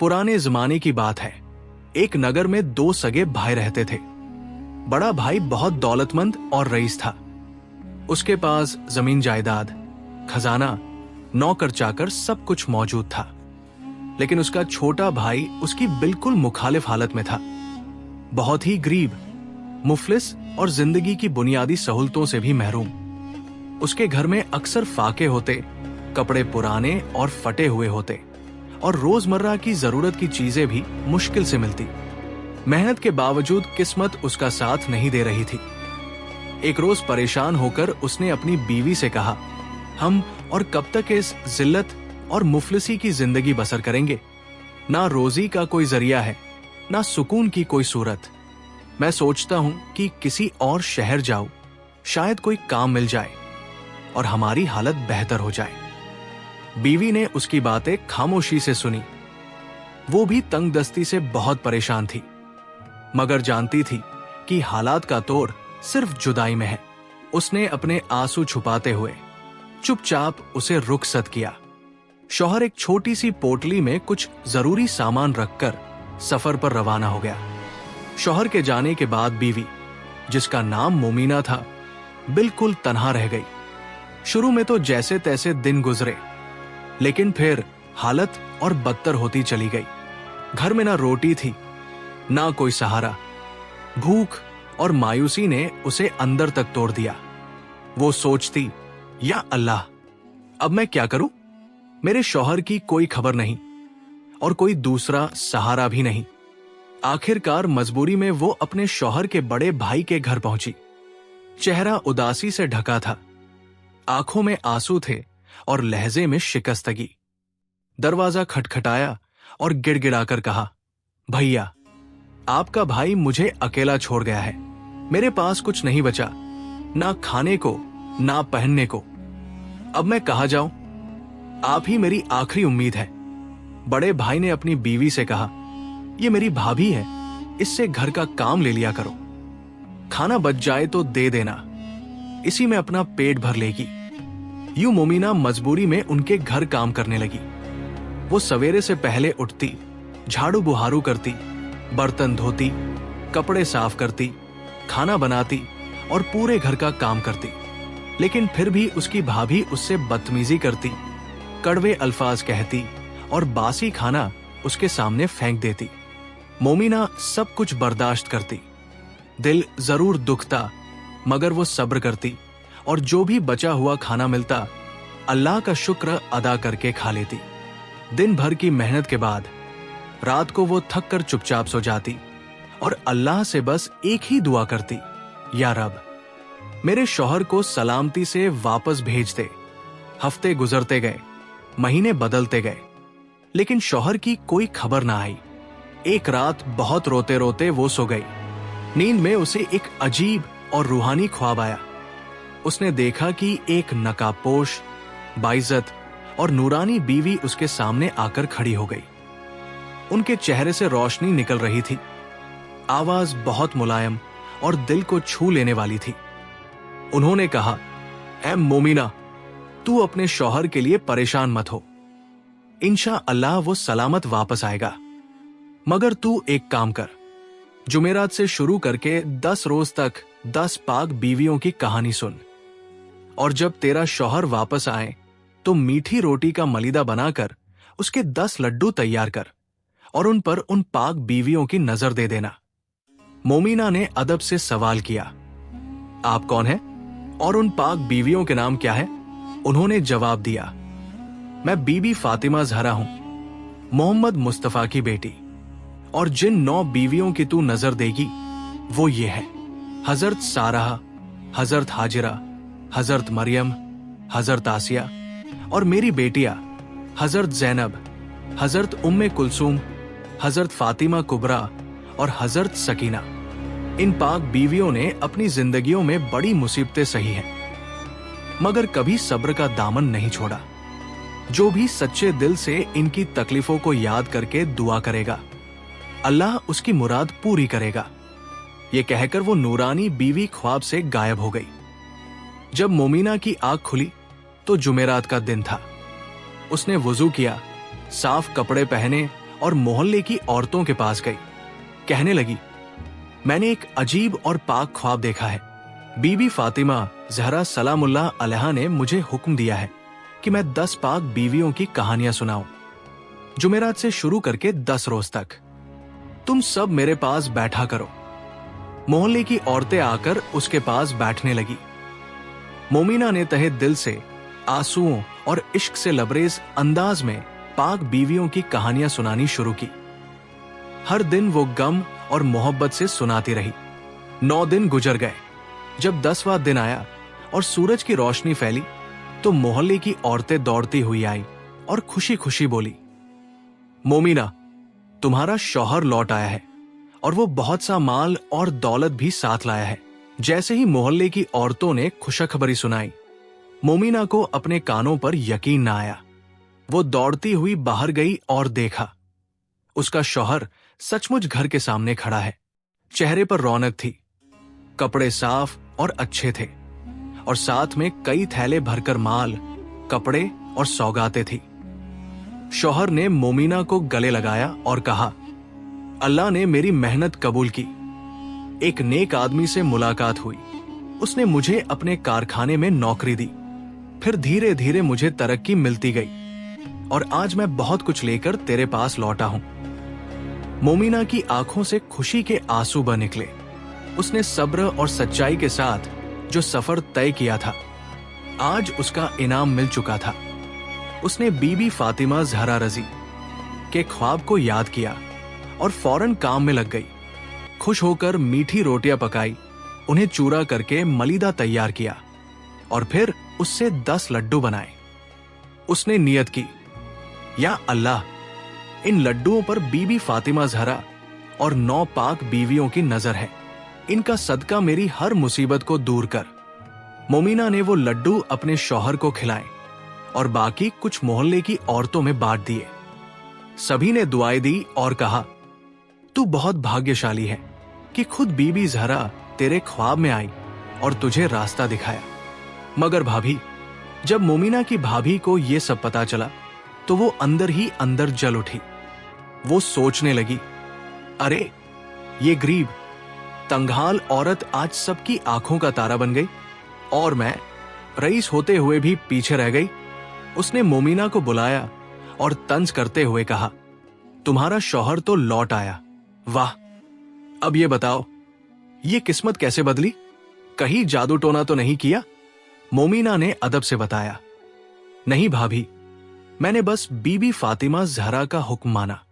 पुराने जमाने की बात है। एक नगर में दो सगे भाई रहते थे। बड़ा भाई बहुत दौलतमंद और रईस था। उसके पास जमीन जायदाद, खजाना, नौकर चाकर सब कुछ मौजूद था। लेकिन उसका छोटा भाई उसकी बिल्कुल मुखालिफ हालत में था। बहुत ही गरीब, मुफलिस और जिंदगी की बुनियादी सहूलतों से भी महरूम। उसके घर में अक्सर फाके होते, कपड़े पुराने और फटे हुए होते और रोजमर्रा की जरूरत की चीजें भी मुश्किल से मिलती। मेहनत के बावजूद किस्मत उसका साथ नहीं दे रही थी। एक रोज परेशान होकर उसने अपनी बीवी से कहा, हम और कब तक इस जिल्लत और मुफलिसी की जिंदगी बसर करेंगे। ना रोजी का कोई जरिया है, ना सुकून की कोई सूरत। मैं सोचता हूं कि किसी और शहर जाऊं, शायद कोई काम मिल जाए और हमारी हालत बेहतर हो जाए। बीवी ने उसकी बातें खामोशी से सुनी। वो भी तंगदस्ती से बहुत परेशान थी, मगर जानती थी कि हालात का तोड़ सिर्फ जुदाई में है। उसने अपने आंसू छुपाते हुए चुपचाप उसे रुखसत किया। शौहर एक छोटी सी पोटली में कुछ जरूरी सामान रखकर सफर पर रवाना हो गया। शौहर के जाने के बाद बीवी, जिसका नाम मोमिना था, बिल्कुल तन्हा रह गई। शुरू में तो जैसे तैसे दिन गुजरे, लेकिन फिर हालत और बदतर होती चली गई। घर में ना रोटी थी, ना कोई सहारा। भूख और मायूसी ने उसे अंदर तक तोड़ दिया। वो सोचती, या अल्लाह, अब मैं क्या करूं? मेरे शौहर की कोई खबर नहीं और कोई दूसरा सहारा भी नहीं। आखिरकार मजबूरी में वो अपने शौहर के बड़े भाई के घर पहुंची। चेहरा उदासी से ढका था, आंखों में आंसू थे और लहजे में शिकस्तगी। दरवाजा खटखटाया और गिड़गिड़ाकर कहा, भैया, आपका भाई मुझे अकेला छोड़ गया है। मेरे पास कुछ नहीं बचा, ना खाने को ना पहनने को। अब मैं कहाँ जाऊं? आप ही मेरी आखिरी उम्मीद है। बड़े भाई ने अपनी बीवी से कहा, ये मेरी भाभी है, इससे घर का काम ले लिया करो। खाना बच जाए तो दे देना, इसी में अपना पेट भर लेगी। यूं मोमिना मजबूरी में उनके घर काम करने लगी। वो सवेरे से पहले उठती, झाड़ू बुहारू करती, बर्तन धोती, कपड़े साफ करती, खाना बनाती और पूरे घर का काम करती। लेकिन फिर भी उसकी भाभी उससे बदतमीजी करती, कड़वे अल्फाज कहती और बासी खाना उसके सामने फेंक देती। मोमिना सब कुछ बर्दाश्त करती। दिल जरूर दुखता, मगर वो सब्र करती और जो भी बचा हुआ खाना मिलता, अल्लाह का शुक्र अदा करके खा लेती। दिन भर की मेहनत के बाद रात को वो थक कर चुपचाप सो जाती और अल्लाह से बस एक ही दुआ करती, या रब, मेरे शौहर को सलामती से वापस भेज दे। हफ्ते गुजरते गए, महीने बदलते गए, लेकिन शौहर की कोई खबर ना आई। एक रात बहुत रोते रोते वो सो गई। नींद में उसे एक अजीब और रूहानी ख्वाब आया। उसने देखा कि एक नकाबपोश, बाइज्जत और नूरानी बीवी उसके सामने आकर खड़ी हो गई। उनके चेहरे से रोशनी निकल रही थी। आवाज बहुत मुलायम और दिल को छू लेने वाली थी। उन्होंने कहा, ऐ मोमिना, तू अपने शौहर के लिए परेशान मत हो। इंशाअल्लाह वो सलामत वापस आएगा। मगर तू एक काम कर, जुमेरात से शुरू करके 10 रोज तक 10 पाक बीवियों की कहानी सुन, और जब तेरा शौहर वापस आए तो मीठी रोटी का मलीदा बनाकर उसके 10 लड्डू तैयार कर और उन पर उन पाक बीवियों की नजर दे देना। मोमिना ने अदब से सवाल किया, आप कौन हैं और उन पाक बीवियों के नाम क्या है? उन्होंने जवाब दिया, मैं बीबी फातिमा ज़हरा हूं, मोहम्मद मुस्तफा की बेटी, और जिन 9 बीवियों की तू नजर देगी वो ये है, हजरत सारा, हजरत हाजिरा, हजरत मरियम, हजरत आसिया और मेरी बेटियां हजरत जैनब, हजरत उम्मे कुलसूम, हजरत फातिमा कुबरा और हजरत सकीना। इन पाक बीवियों ने अपनी जिंदगियों में बड़ी मुसीबतें सही हैं, मगर कभी सब्र का दामन नहीं छोड़ा। जो भी सच्चे दिल से इनकी तकलीफों को याद करके दुआ करेगा, अल्लाह उसकी मुराद पूरी करेगा। ये कहकर वो नूरानी बीवी ख्वाब से गायब हो गई। जब मोमिना की आंख खुली तो जुमेरात का दिन था। उसने वुजू किया, साफ कपड़े पहने और मोहल्ले की औरतों के पास गई। कहने लगी, मैंने एक अजीब और पाक ख्वाब देखा है। बीबी फातिमा ज़हरा सलामुल्लाह अलैहा ने मुझे हुक्म दिया है कि मैं 10 पाक बीवियों की कहानियां सुनाऊं, जुमेरात से शुरू करके 10 रोज तक। तुम सब मेरे पास बैठा करो। मोहल्ले की औरतें आकर उसके पास बैठने लगी। मोमिना ने तहे दिल से आंसुओं और इश्क से लबरेज अंदाज में पाक बीवियों की कहानियां सुनानी शुरू की। हर दिन वो गम और मोहब्बत से सुनाती रही। 9 दिन गुजर गए। जब 10वां दिन आया और सूरज की रोशनी फैली तो मोहल्ले की औरतें दौड़ती हुई आई और खुशी खुशी बोली, मोमिना, तुम्हारा शौहर लौट आया है और वो बहुत सा माल और दौलत भी साथ लाया है। जैसे ही मोहल्ले की औरतों ने खुशखबरी सुनाई, मोमिना को अपने कानों पर यकीन न आया। वो दौड़ती हुई बाहर गई और देखा, उसका शौहर सचमुच घर के सामने खड़ा है। चेहरे पर रौनक थी, कपड़े साफ और अच्छे थे और साथ में कई थैले भरकर माल, कपड़े और सौगातें थी। शौहर ने मोमिना को गले लगाया और कहा, अल्लाह ने मेरी मेहनत कबूल की। एक नेक आदमी से मुलाकात हुई। उसने मुझे अपने कारखाने में नौकरी दी। फिर धीरे धीरे मुझे तरक्की मिलती गई और आज मैं बहुत कुछ लेकर तेरे पास लौटा हूं। मोमिना की आंखों से खुशी के आंसू बह निकले। उसने सब्र और सच्चाई के साथ जो सफर तय किया था, आज उसका इनाम मिल चुका था। उसने बीबी फातिमा ज़हरा रजी के ख्वाब को याद किया और फौरन काम में लग गई। खुश होकर मीठी रोटियां पकाई, उन्हें चूरा करके मलीदा तैयार किया और फिर उससे 10 लड्डू बनाए। उसने नियत की, या अल्लाह, इन लड्डुओं पर बीबी फातिमा ज़हरा और 9 पाक बीवियों की नजर है। इनका सदका मेरी हर मुसीबत को दूर कर। मोमिना ने वो लड्डू अपने शौहर को खिलाए और बाकी कुछ मोहल्ले की औरतों में बांट दिए। सभी ने दुआएं दी और कहा, तू बहुत भाग्यशाली है कि खुद बीबी ज़हरा तेरे ख्वाब में आई और तुझे रास्ता दिखाया। मगर भाभी, जब मोमिना की भाभी को ये सब पता चला तो वो अंदर ही अंदर जल उठी। वो सोचने लगी, अरे ये गरीब तंगहाल औरत आज सबकी आंखों का तारा बन गई और मैं रईस होते हुए भी पीछे रह गई। उसने मोमिना को बुलाया और तंज करते हुए कहा, तुम्हारा शौहर तो लौट आया। वाह, अब ये बताओ, ये किस्मत कैसे बदली? कहीं जादू टोना तो नहीं किया? मोमिना ने अदब से बताया, नहीं भाभी, मैंने बस बीबी फातिमा ज़हरा का हुक्म माना।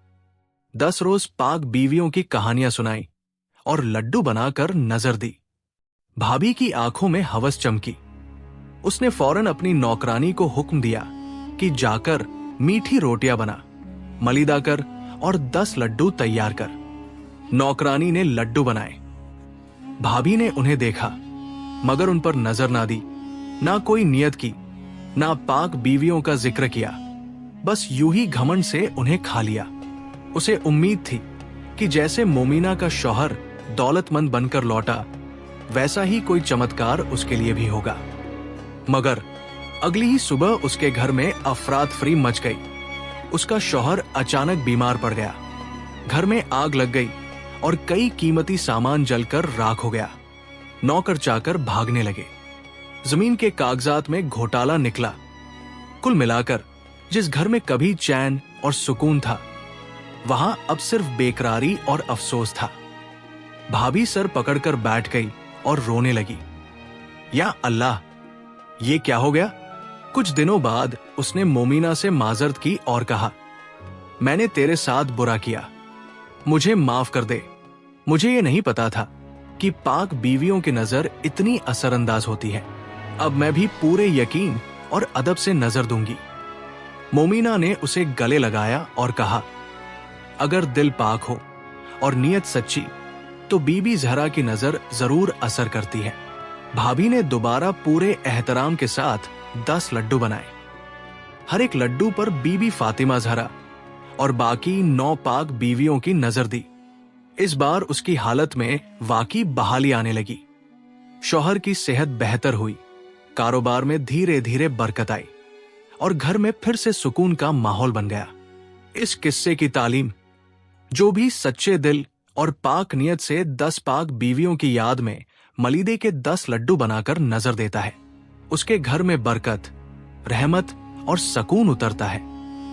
10 रोज पाक बीवियों की कहानियां सुनाई और लड्डू बनाकर नजर दी। भाभी की आंखों में हवस चमकी। उसने फौरन अपनी नौकरानी को हुक्म दिया कि जाकर मीठी रोटियां बना, मलीदा कर और 10 लड्डू तैयार कर। नौकरानी ने लड्डू बनाए। भाभी ने उन्हें देखा मगर उन पर नजर ना दी, ना कोई नियत की, ना पाक बीवियों का जिक्र किया। बस यूं ही घमंड से उन्हें खा लिया। उसे उम्मीद थी कि जैसे मोमिना का शौहर दौलतमंद बनकर लौटा, वैसा ही कोई चमत्कार उसके लिए भी होगा। मगर अगली ही सुबह उसके घर में अफरात फरी मच गई। उसका शौहर अचानक बीमार पड़ गया। घर में आग लग गई और कई कीमती सामान जलकर राख हो गया। नौकर चाकर भागने लगे। जमीन के कागजात में घोटाला निकला। कुल मिलाकर जिस घर में कभी चैन और सुकून था, वहां अब सिर्फ बेकरारी और अफसोस था। भाभी सर पकड़कर बैठ गई और रोने लगी, या अल्लाह, ये क्या हो गया? कुछ दिनों बाद उसने मोमिना से माजरत की और कहा, मैंने तेरे साथ बुरा किया, मुझे माफ कर दे। मुझे ये नहीं पता था कि पाक बीवियों की नजर इतनी असरअंदाज होती है। अब मैं भी पूरे यकीन और अदब से नजर दूंगी। मोमिना ने उसे गले लगाया और कहा, अगर दिल पाक हो और नीयत सच्ची तो बीबी ज़हरा की नजर जरूर असर करती है। भाभी ने दोबारा पूरे एहतराम के साथ 10 लड्डू बनाए। हर एक लड्डू पर बीबी फातिमा ज़हरा और बाकी 9 पाक बीवियों की नजर दी। इस बार उसकी हालत में वाकई बहाली आने लगी। शौहर की सेहत बेहतर हुई, कारोबार में धीरे धीरे बरकत आई और घर में फिर से सुकून का माहौल बन गया। इस किस्से की तालीम जो भी सच्चे दिल और पाक नियत से 10 पाक बीवियों की याद में मलीदे के 10 लड्डू बनाकर नजर देता है, उसके घर में बरकत, रहमत और सकून उतरता है।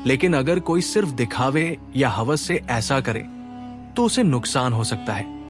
लेकिन अगर कोई सिर्फ दिखावे या हवस से ऐसा करे तो उसे नुकसान हो सकता है।